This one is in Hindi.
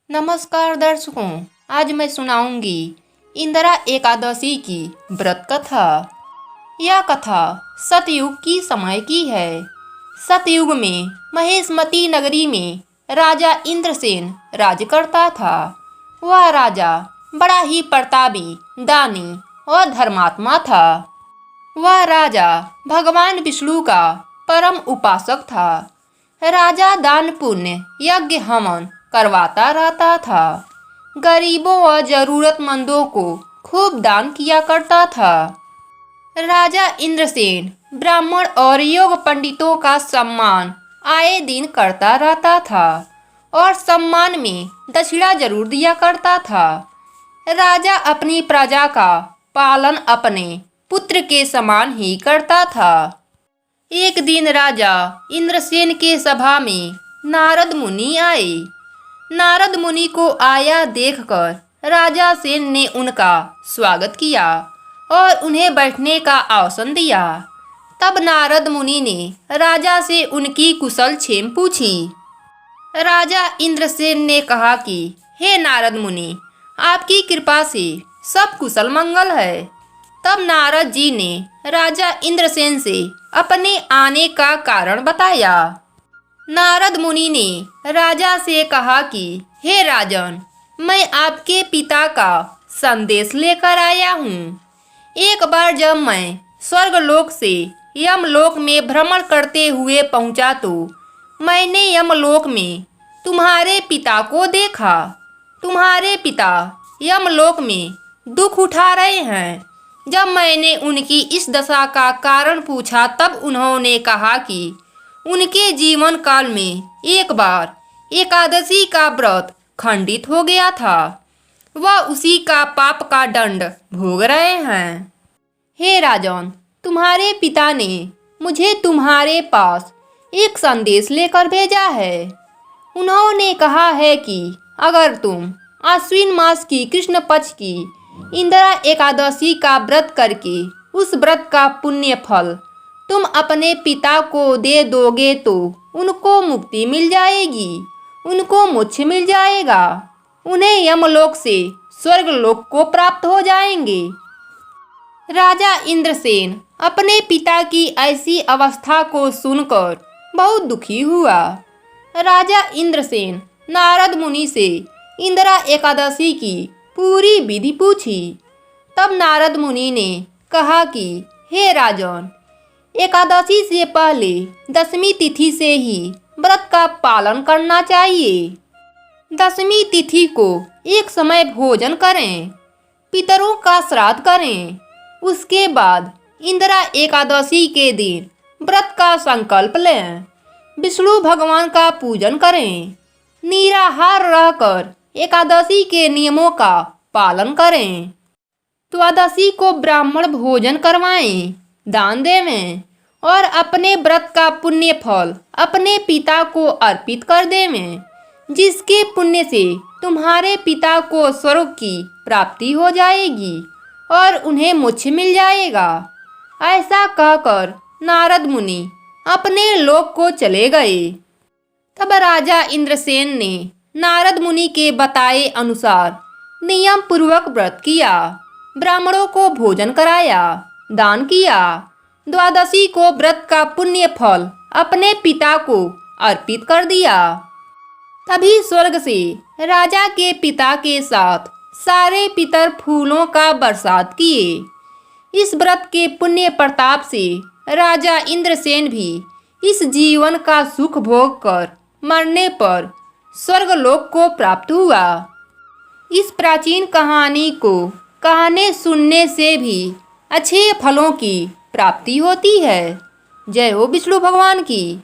नमस्कार दर्शकों, आज मैं सुनाऊंगी इंदिरा एकादशी की व्रत कथा। यह कथा सतयुग की समय की है। सतयुग में महेशमती नगरी में राजा इंद्रसेन राज करता था। वह राजा बड़ा ही प्रतापी, दानी और धर्मात्मा था। वह राजा भगवान विष्णु का परम उपासक था। राजा दान पुण्य यज्ञ हवन करवाता रहता था। गरीबों और जरूरतमंदों को खूब दान किया करता था। राजा इंद्रसेन ब्राह्मण और योग पंडितों का सम्मान आए दिन करता रहता था और सम्मान में दक्षिणा जरूर दिया करता था। राजा अपनी प्रजा का पालन अपने पुत्र के समान ही करता था। एक दिन राजा इंद्रसेन के सभा में नारद मुनि आए। नारद मुनि को आया देखकर राजा सेन ने उनका स्वागत किया और उन्हें बैठने का आसन दिया। तब नारद मुनि ने राजा से उनकी कुशल क्षेम पूछी। राजा इंद्रसेन ने कहा कि हे नारद मुनि, आपकी कृपा से सब कुशल मंगल है। तब नारद जी ने राजा इंद्रसेन से अपने आने का कारण बताया। नारद मुनि ने राजा से कहा कि हे राजन, मैं आपके पिता का संदेश लेकर आया हूँ। एक बार जब मैं स्वर्गलोक से यमलोक में भ्रमण करते हुए पहुँचा तो मैंने यमलोक में तुम्हारे पिता को देखा। तुम्हारे पिता यमलोक में दुख उठा रहे हैं। जब मैंने उनकी इस दशा का कारण पूछा तब उन्होंने कहा कि उनके जीवन काल में एक बार एकादशी का व्रत खंडित हो गया था। वह उसी का पाप का दंड भोग रहे हैं। हे राजन, तुम्हारे पिता ने मुझे तुम्हारे पास एक संदेश लेकर भेजा है। उन्होंने कहा है कि अगर तुम आश्विन मास की कृष्ण पक्ष की इंदिरा एकादशी का व्रत करके उस व्रत का पुण्य फल तुम अपने पिता को दे दोगे तो उनको मुक्ति मिल जाएगी, उनको मोक्ष मिल जाएगा। उन्हें यमलोक से स्वर्गलोक को प्राप्त हो जाएंगे। राजा इंद्रसेन अपने पिता की ऐसी अवस्था को सुनकर बहुत दुखी हुआ। राजा इंद्रसेन नारद मुनि से इंदिरा एकादशी की पूरी विधि पूछी। तब नारद मुनि ने कहा कि हे राजन, एकादशी से पहले दशमी तिथि से ही व्रत का पालन करना चाहिए। दशमी तिथि को एक समय भोजन करें, पितरों का श्राद्ध करें। उसके बाद इंदिरा एकादशी के दिन व्रत का संकल्प लें। विष्णु भगवान का पूजन करें। निराहार रहकर एकादशी के नियमों का पालन करें। द्वादशी को ब्राह्मण भोजन करवाएं, दान देवें और अपने व्रत का पुण्य फल अपने पिता को अर्पित कर देवें, जिसके पुण्य से तुम्हारे पिता को स्वर्ग की प्राप्ति हो जाएगी और उन्हें मोक्ष मिल जाएगा। ऐसा कहकर नारद मुनि अपने लोक को चले गए। तब राजा इंद्रसेन ने नारद मुनि के बताए अनुसार नियम पूर्वक व्रत किया, ब्राह्मणों को भोजन कराया, दान किया। द्वादशी को व्रत का पुण्य फल अपने पिता को अर्पित कर दिया। तभी स्वर्ग से राजा के पिता के साथ सारे पितर फूलों का बरसात किए। इस व्रत के पुण्य प्रताप से राजा इंद्रसेन भी इस जीवन का सुख भोग कर मरने पर स्वर्गलोक को प्राप्त हुआ। इस प्राचीन कहानी को कहने सुनने से भी अच्छे फलों की प्राप्ति होती है। जय हो विष्णु भगवान की।